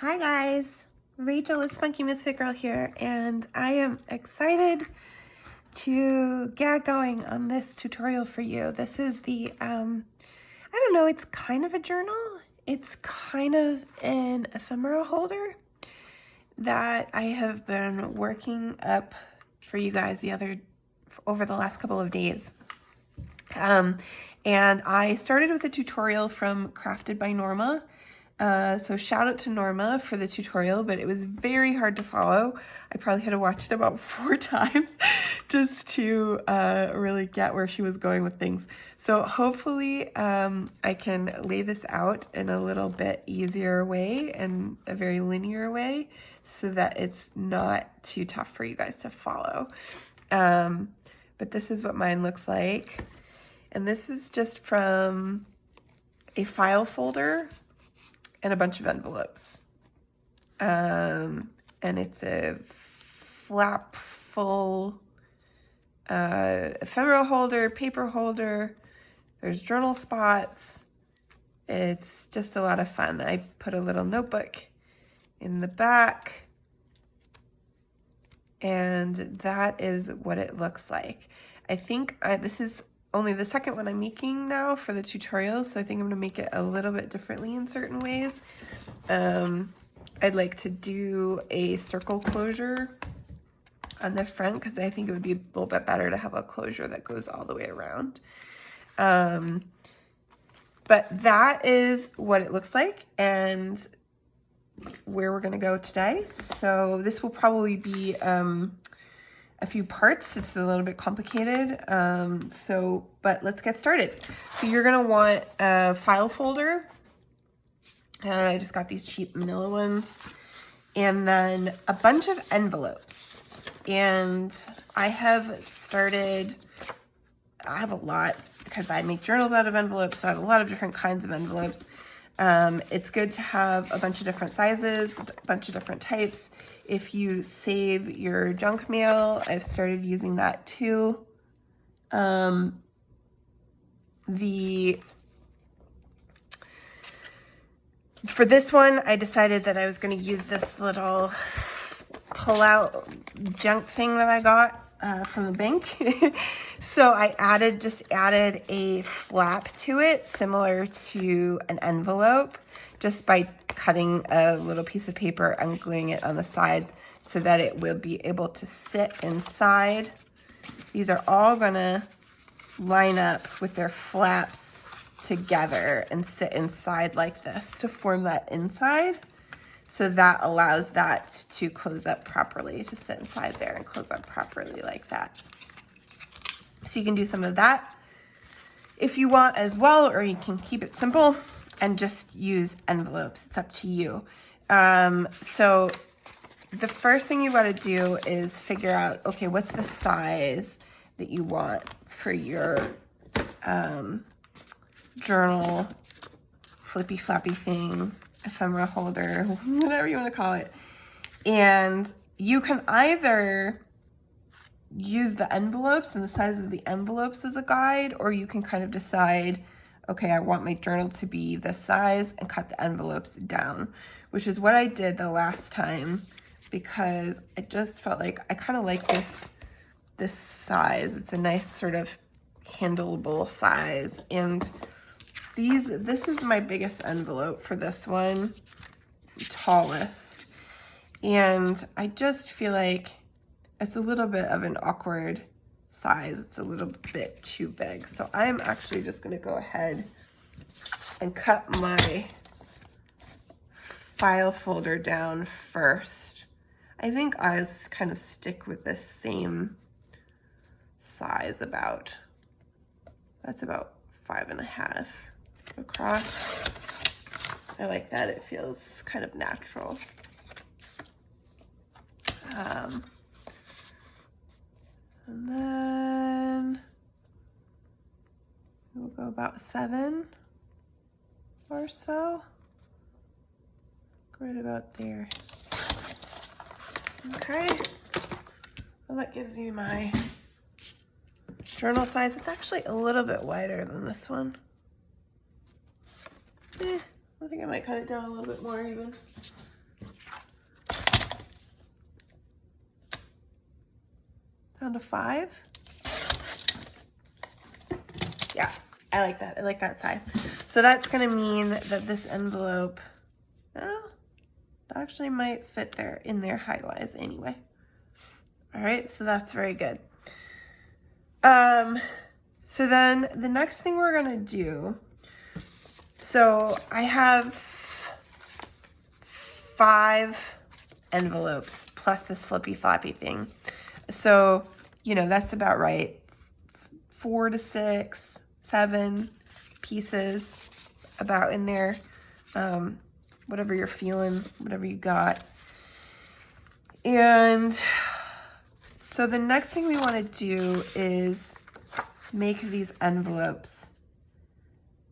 Hi guys, Rachel with Spunky Misfit Girl here, and I am excited to get going on this tutorial for you. This is the, I don't know, it's kind of a journal. It's kind of an ephemera holder that I have been working up for you guys over the last couple of days. And I started with a tutorial from Crafted by Norma. So shout out to Norma for the tutorial, but it was very hard to follow. I probably had to watch it about 4 times just to really get where she was going with things. So hopefully I can lay this out in a little bit easier way and a very linear way so that it's not too tough for you guys to follow. But this is what mine looks like. And this is just from a file folder and a bunch of envelopes. And it's a flap full ephemera holder, paper holder. There's journal spots. It's just a lot of fun. I put a little notebook in the back. And that is what it looks like. I think this is only the second one I'm making now for the tutorial, so I think I'm gonna make it a little bit differently in certain ways. I'd like to do a circle closure on the front because I think it would be a little bit better to have a closure that goes all the way around. But that is what it looks like and where we're gonna go today. So this will probably be a few parts. It's a little bit complicated. But let's get started. So you're gonna want a file folder. I just got these cheap manila ones. And then a bunch of envelopes. And I have a lot because I make journals out of envelopes. So I have a lot of different kinds of envelopes. It's good to have a bunch of different sizes, a bunch of different types. If you save your junk mail, I've started using that too. For this one, I decided that I was going to use this little pull-out junk thing that I got from the bank. So I just added a flap to it, similar to an envelope, just by cutting a little piece of paper and gluing it on the side so that it will be able to sit inside. These are all gonna line up with their flaps together and sit inside like this to form that inside. So that allows that to close up properly, to sit inside there and close up properly like that. So you can do some of that if you want as well, or you can keep it simple and just use envelopes. It's up to you. So the first thing you got to do is figure out, okay, what's the size that you want for your journal, flippy floppy thing, ephemera holder, whatever you want to call it. And you can either use the envelopes and the size of the envelopes as a guide, or you can kind of decide, okay, I want my journal to be this size and cut the envelopes down, which is what I did the last time because I just felt like I kind of like this size. It's a nice sort of handleable size. And this is my biggest envelope for this one, tallest. And I just feel like it's a little bit of an awkward size. It's a little bit too big. So I'm actually just gonna go ahead and cut my file folder down first. I think I'll kind of stick with this same size about. That's about 5.5 across. I like that. It feels kind of natural. And then we'll go about 7 or so. Right about there. Okay. Well, that gives you my journal size. It's actually a little bit wider than this one. I think I might cut it down a little bit more even. around a 5. Yeah, I like that. I like that size. So that's gonna mean that this envelope, well, it actually might fit there in there height-wise anyway. All right, so that's very good. So then the next thing we're gonna do, so I have 5 envelopes plus this flippy floppy thing. So, you know, that's about right. 4 to 6, 7 pieces about in there. Whatever you're feeling, whatever you got. And so the next thing we want to do is make these envelopes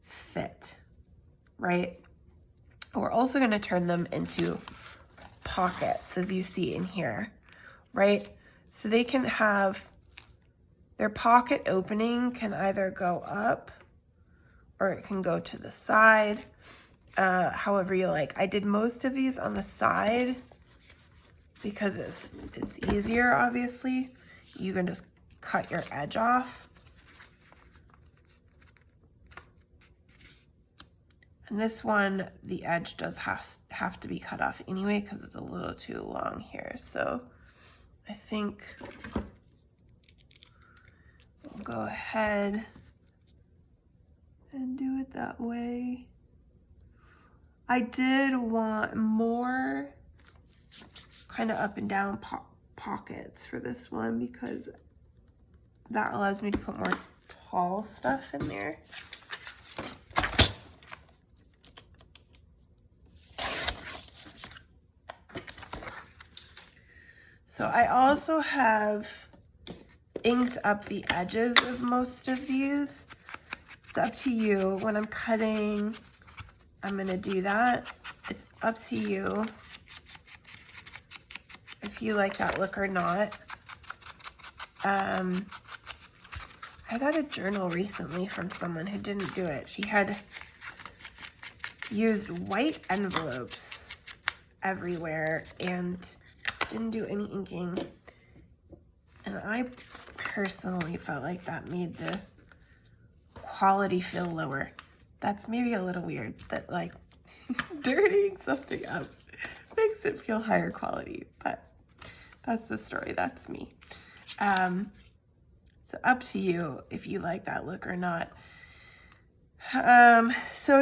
fit, right? We're also going to turn them into pockets, as you see in here, right? So they can have, their pocket opening can either go up or it can go to the side, however you like. I did most of these on the side because it's easier, obviously. You can just cut your edge off. And this one, the edge does have to be cut off anyway because it's a little too long here. So I think we'll go ahead and do it that way. I did want more kind of up and down pockets for this one because that allows me to put more tall stuff in there. So I also have inked up the edges of most of these. It's up to you. When I'm cutting, I'm gonna do that. It's up to you if you like that look or not. I got a journal recently from someone who didn't do it. She had used white envelopes everywhere and didn't do any inking. And I personally felt like that made the quality feel lower. That's maybe a little weird that like dirtying something up makes it feel higher quality, but that's the story. That's me. So up to you if you like that look or not. So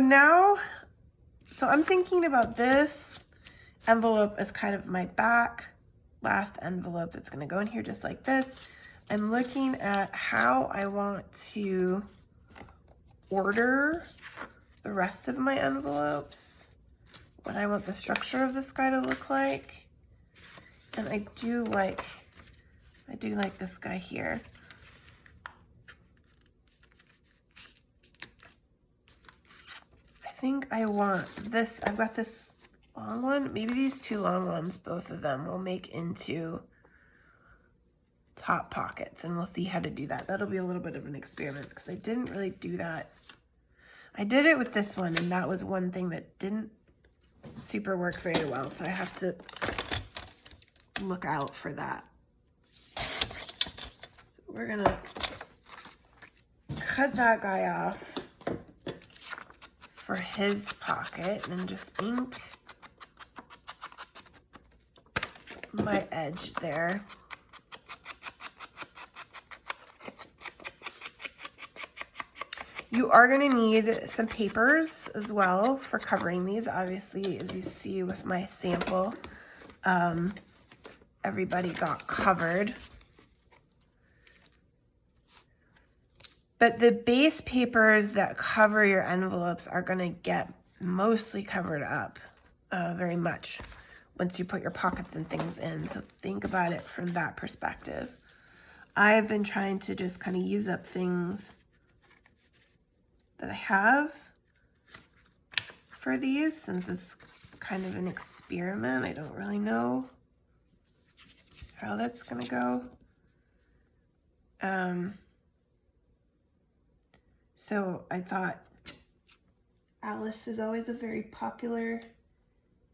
I'm thinking about this envelope as kind of my last envelope that's going to go in here just like this. I'm looking at how I want to order the rest of my envelopes, what I want the structure of this guy to look like. And I do like this guy here. I think I want this. I've got this long one. Maybe these 2 long ones, both of them, will make into top pockets, and we'll see how to do that. That'll be a little bit of an experiment because I didn't really do that. I did it with this one, and that was one thing that didn't super work very well, so I have to look out for that. So we're gonna cut that guy off for his pocket and just ink my edge there. You are going to need some papers as well for covering these. Obviously, as you see with my sample, everybody got covered. But the base papers that cover your envelopes are going to get mostly covered up very much once you put your pockets and things in. So think about it from that perspective. I've been trying to just kind of use up things that I have for these since it's kind of an experiment. I don't really know how that's gonna go. So I thought Alice is always a very popular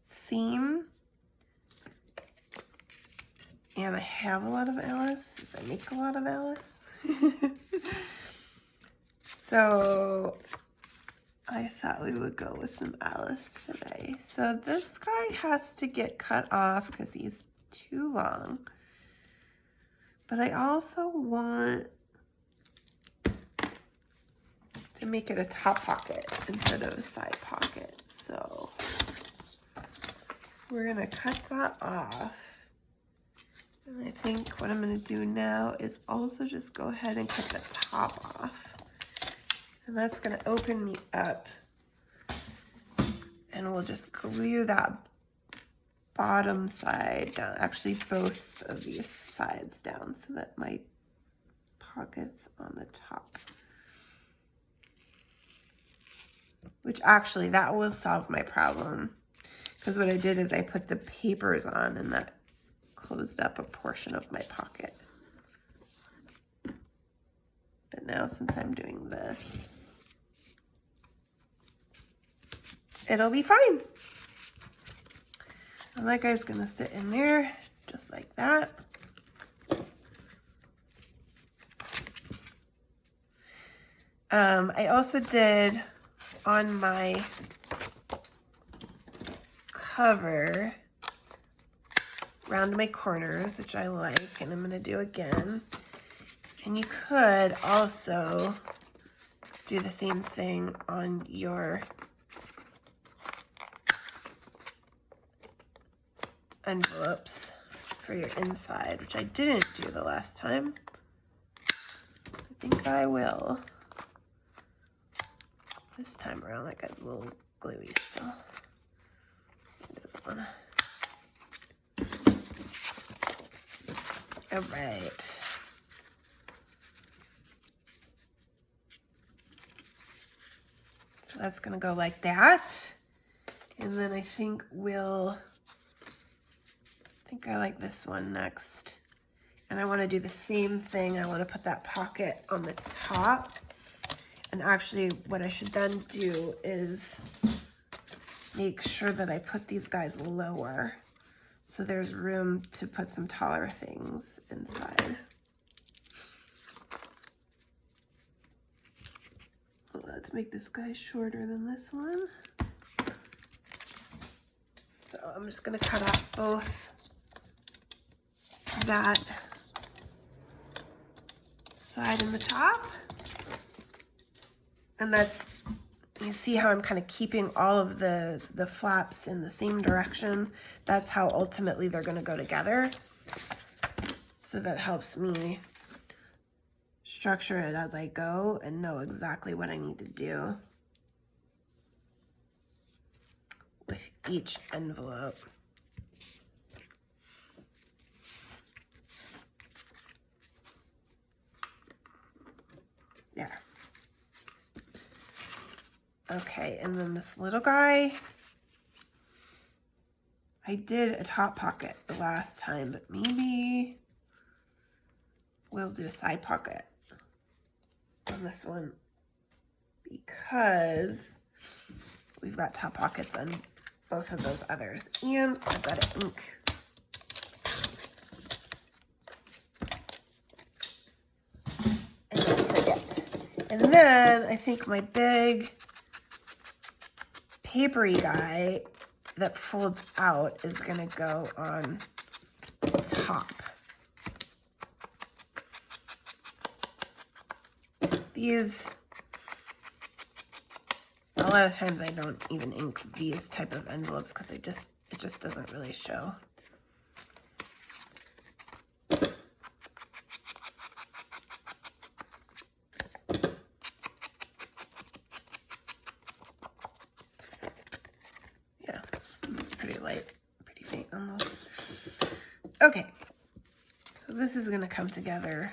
theme. And I have a lot of Alice, since I make a lot of Alice. So I thought we would go with some Alice today. So this guy has to get cut off because he's too long. But I also want to make it a top pocket instead of a side pocket. So we're gonna cut that off. And I think what I'm gonna do now is also just go ahead and cut the top off. And that's gonna open me up. And we'll just glue that bottom side down, actually both of these sides down so that my pocket's on the top. Which actually, that will solve my problem. Because what I did is I put the papers on and that closed up a portion of my pocket. But now since I'm doing this, it'll be fine. And that guy's gonna sit in there just like that. I also did on my cover around my corners, which I like, and I'm gonna do again. And you could also do the same thing on your envelopes for your inside, which I didn't do the last time. I think I will. This time around, that guy's a little gluey still. He doesn't wanna. All right. So that's gonna go like that. And then I think I like this one next. And I wanna do the same thing. I wanna put that pocket on the top. And actually what I should then do is make sure that I put these guys lower so there's room to put some taller things inside. Let's make this guy shorter than this one. So I'm just gonna cut off both that side and the top. And that's, you see how I'm kind of keeping all of the flaps in the same direction. That's how ultimately they're gonna go together. So that helps me structure it as I go and know exactly what I need to do with each envelope. There. Okay, and then this little guy, I did a top pocket the last time, but maybe we'll do a side pocket on this one because we've got top pockets on both of those others. And I've got to ink. And I forget. And then I think my big papery guy that folds out is gonna go on top. These, a lot of times I don't even ink these type of envelopes because it just doesn't really show. Yeah, it's pretty light, pretty faint on those. Okay, so this is gonna come together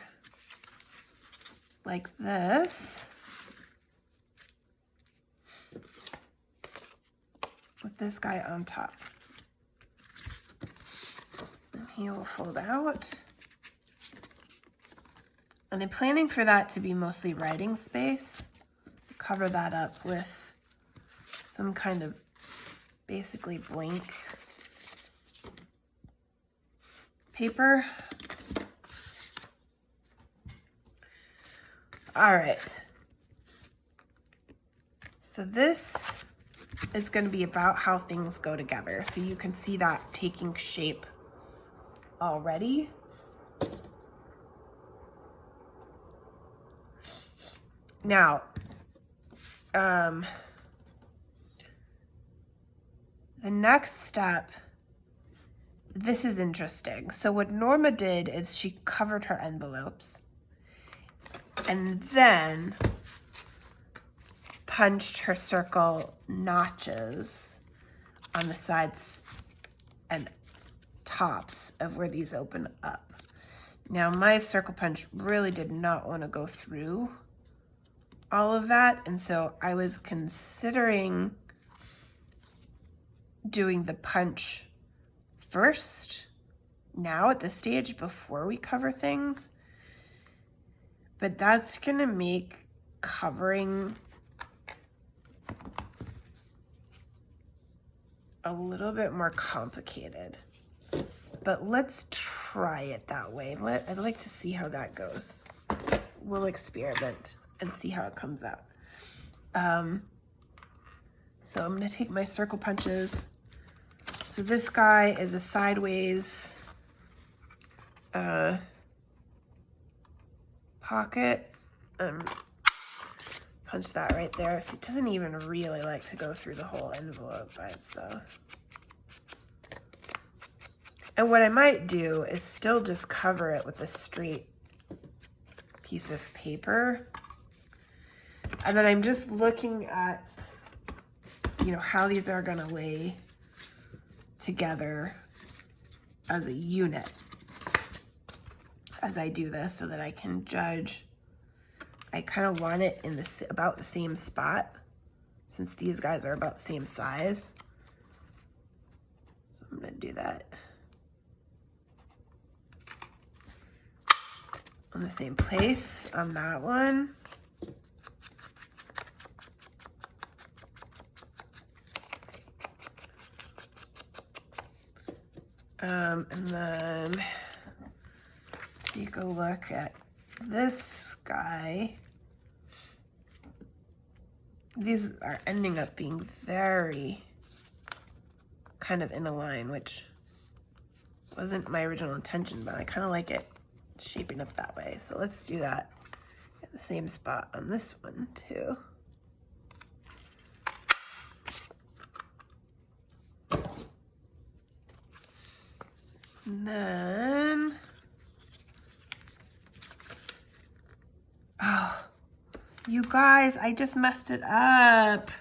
like this, with this guy on top. And he will fold out. And I'm planning for that to be mostly writing space. Cover that up with some kind of basically blank paper. All right. So this is going to be about how things go together. So you can see that taking shape already. Now, the next step, this is interesting. So what Norma did is she covered her envelopes and then punched her circle notches on the sides and tops of where these open up. Now my circle punch really did not want to go through all of that, and so I was considering doing the punch first now at this stage before we cover things, but that's gonna make covering a little bit more complicated, but let's try it that way. I'd like to see how that goes. We'll experiment and see how it comes out. So I'm gonna take my circle punches. So this guy is a sideways pocket. Punch that right there. So it doesn't even really like to go through the whole envelope by itself. And what I might do is still just cover it with a straight piece of paper. And then I'm just looking at, you know, how these are gonna lay together as a unit as I do this so that I can judge. I kind of want it in this about the same spot since these guys are about the same size. So I'm gonna do that on the same place on that one. And then take a look at this guy. These are ending up being very kind of in a line, which wasn't my original intention, but I kind of like it shaping up that way. So let's do that at the same spot on this one too. And then, oh, you guys, I just messed it up.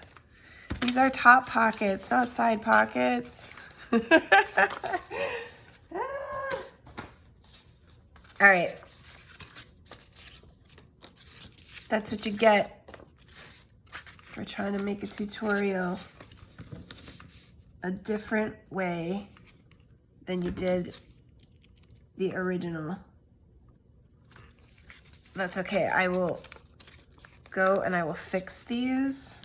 These are top pockets, not side pockets. All right. That's what you get for trying to make a tutorial a different way than you did the original. That's okay. I will go and I will fix these.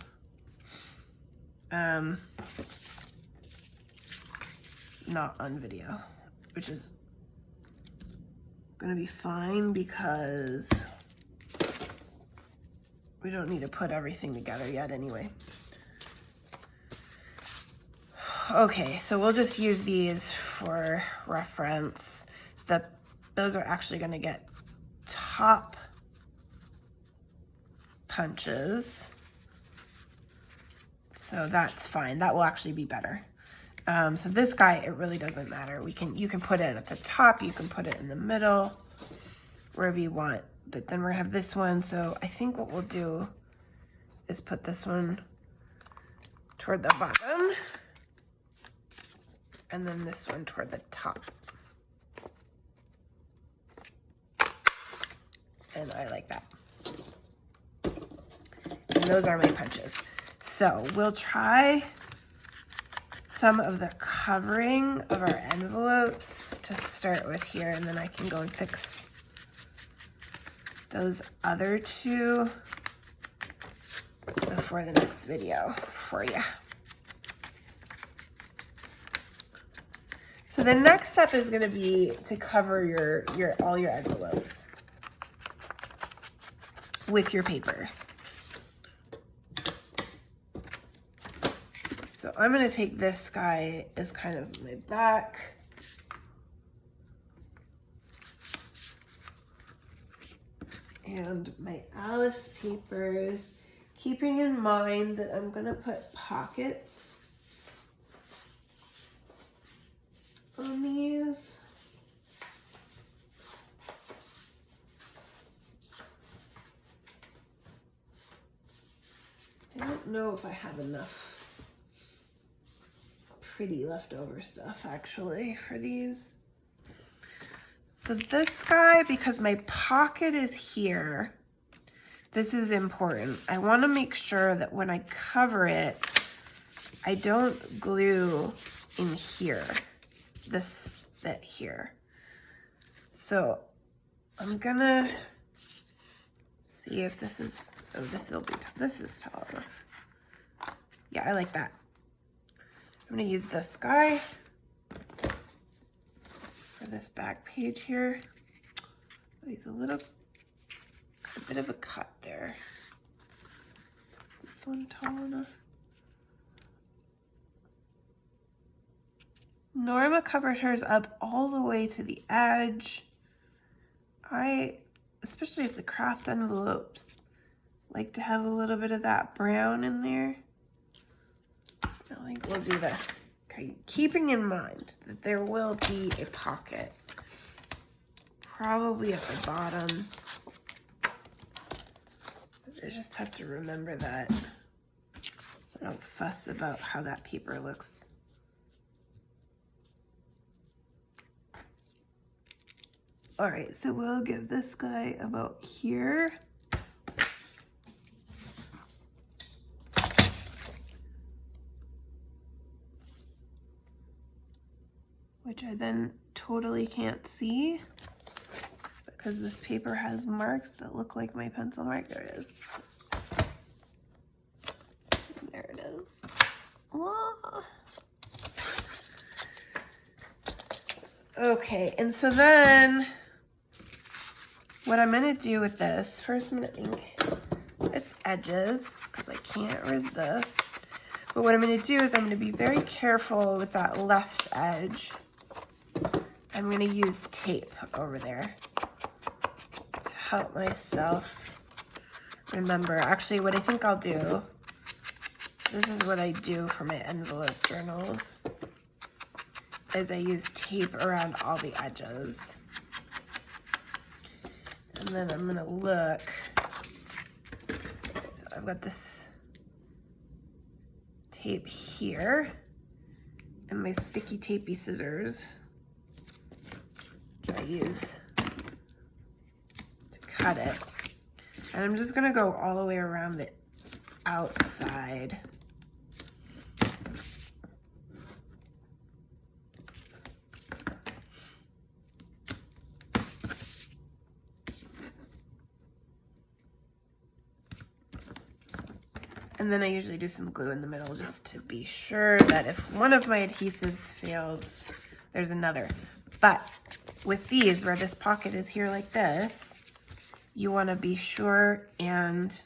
Not on video, which is gonna be fine because we don't need to put everything together yet anyway. Okay, so we'll just use these for reference. Those are actually gonna get top punches. So that's fine. That will actually be better. So this guy, it really doesn't matter. You can put it at the top, you can put it in the middle, wherever you want. But then we're gonna have this one. So I think what we'll do is put this one toward the bottom and then this one toward the top. And I like that. And those are my punches. So we'll try some of the covering of our envelopes to start with here, and then I can go and fix those other two before the next video for you. So the next step is going to be to cover all your envelopes with your papers. So I'm going to take this guy as kind of my back. And my Alice papers, keeping in mind that I'm going to put pockets on these. I don't know if I have enough pretty leftover stuff actually for these. So this guy, because my pocket is here, this is important. I want to make sure that when I cover it, I don't glue in here, this bit here. So I'm gonna see if this is, oh, this is tall enough. Yeah, I like that. I'm gonna use this guy for this back page here. I'll use a bit of a cut there. This one tall enough. Norma covered hers up all the way to the edge. Especially with the craft envelopes, like to have a little bit of that brown in there. I think we'll do this. Okay, keeping in mind that there will be a pocket, probably at the bottom. I just have to remember that so I don't fuss about how that paper looks. All right, so we'll give this guy about here. Which I then totally can't see because this paper has marks that look like my pencil mark. There it is. There it is. Ah. Okay, and so then what I'm gonna do with this, first I'm gonna ink its edges because I can't resist. But what I'm gonna do is I'm gonna be very careful with that left edge. I'm gonna use tape over there to help myself remember. Actually, what I think I'll do, this is what I do for my envelope journals, is I use tape around all the edges. And then I'm gonna look. So I've got this tape here and my sticky tapey scissors, which I use to cut it. And I'm just gonna go all the way around the outside. And then I usually do some glue in the middle just to be sure that if one of my adhesives fails, there's another. But with these, where this pocket is here like this, you want to be sure and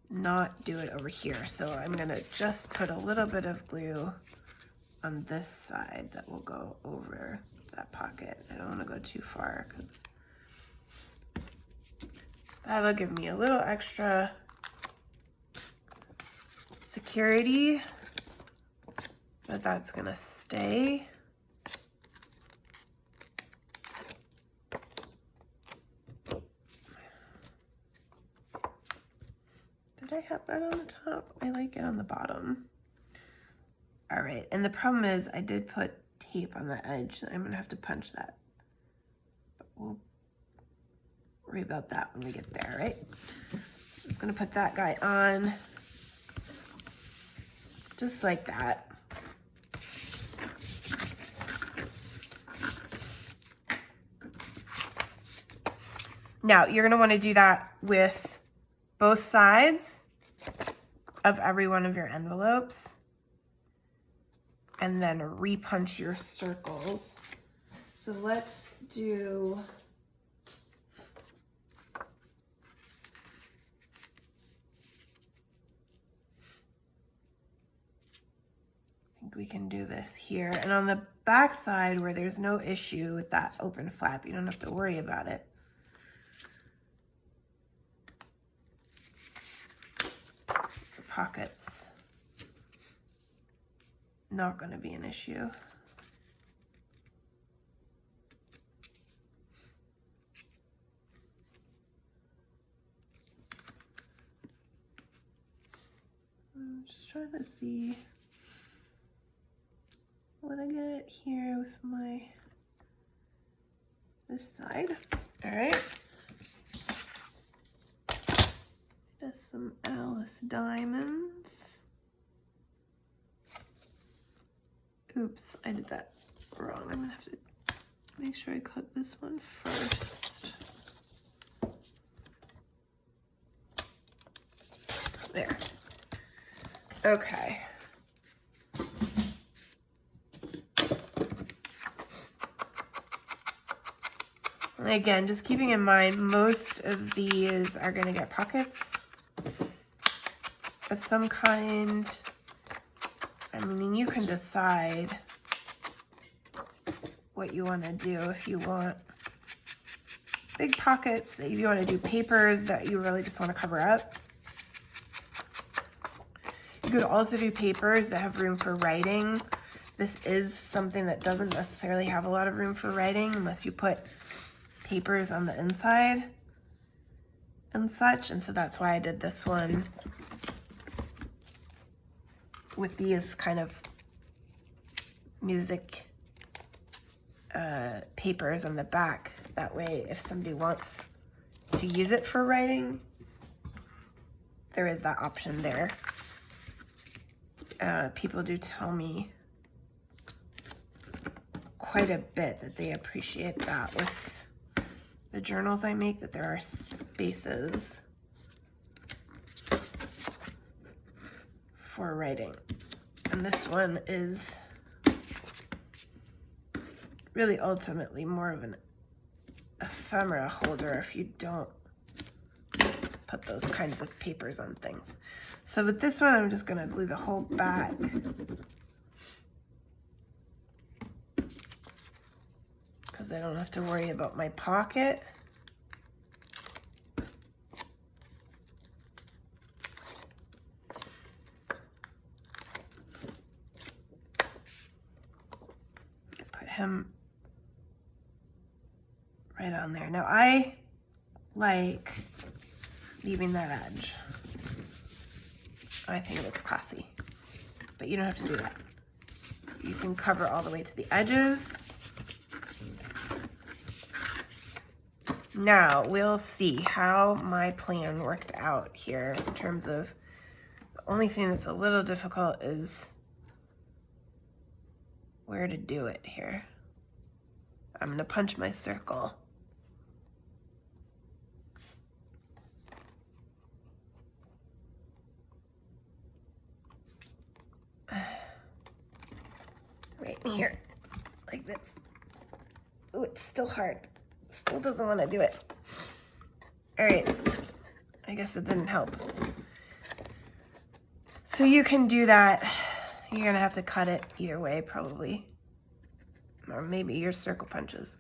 not do it over here. So I'm going to just put a little bit of glue on this side that will go over that pocket. I don't want to go too far because that'll give me a little extra security, but that's gonna stay. Did I have that on the top? I like it on the bottom. All right, and the problem is I did put tape on the edge. I'm gonna have to punch that, but we'll worry about that when we get there, right? I'm just gonna put that guy on, just like that. Now, you're gonna wanna do that with both sides, of every one of your envelopes and then repunch your circles. So let's do, I think we can do this here. And on the back side where there's no issue with that open flap, you don't have to worry about it. For pockets, not going to be an issue. I'm just trying to see what I get here with my, this side. All right. That's some Alice diamonds. Oops, I did that wrong. I'm gonna have to make sure I cut this one first. There. Okay. And again, just keeping in mind, most of these are gonna get pockets of some kind. I mean, you can decide what you want to do. If you want big pockets, if you want to do papers that you really just want to cover up. You could also do papers that have room for writing. This is something that doesn't necessarily have a lot of room for writing unless you put papers on the inside and such. And so that's why I did this one with these kind of music papers on the back. That way, if somebody wants to use it for writing, there is that option there. People do tell me quite a bit that they appreciate that with the journals I make, that there are spaces for writing. And this one is really ultimately more of an ephemera holder if you don't put those kinds of papers on things. So with this one, I'm just gonna glue the whole back. Because I don't have to worry about my pocket. Put him right on there. Now I like leaving that edge. I think it looks classy, but you don't have to do that. You can cover all the way to the edges. Now we'll see how my plan worked out here in terms of the only thing that's a little difficult is where to do it here. I'm gonna punch my circle. Right here, like this. Ooh, it's still hard. Still doesn't want to do it. All right, I guess it didn't help. So you can do that. You're gonna have to cut it either way, probably. Or maybe your circle punches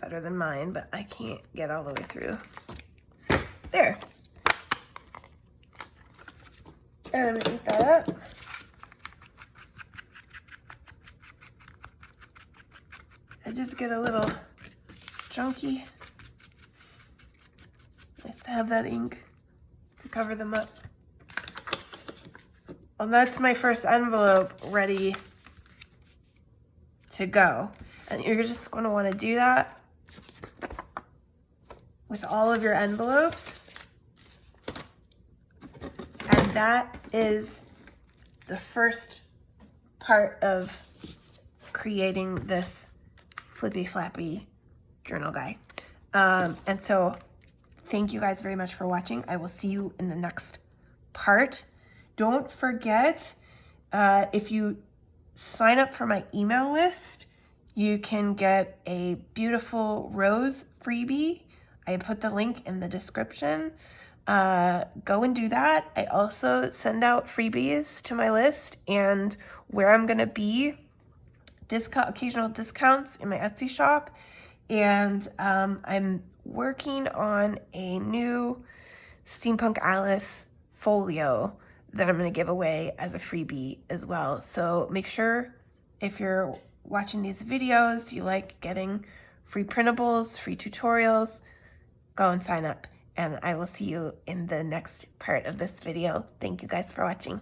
better than mine, but I can't get all the way through. There. And I'm gonna eat that up. I just get a little chunky. Nice to have that ink to cover them up. Well, that's my first envelope ready to go. And you're just going to want to do that with all of your envelopes. And that is the first part of creating this flippy flappy journal guy. And so thank you guys very much for watching. I will see you in the next part. Don't forget, if you sign up for my email list, you can get a beautiful rose freebie. I put the link in the description. Go and do that. I also send out freebies to my list and where I'm going to be, occasional discounts in my Etsy shop. And I'm working on a new Steampunk Alice folio that I'm going to give away as a freebie as well. So make sure if you're watching these videos, you like getting free printables, free tutorials, go and sign up. And I will see you in the next part of this video. Thank you guys for watching.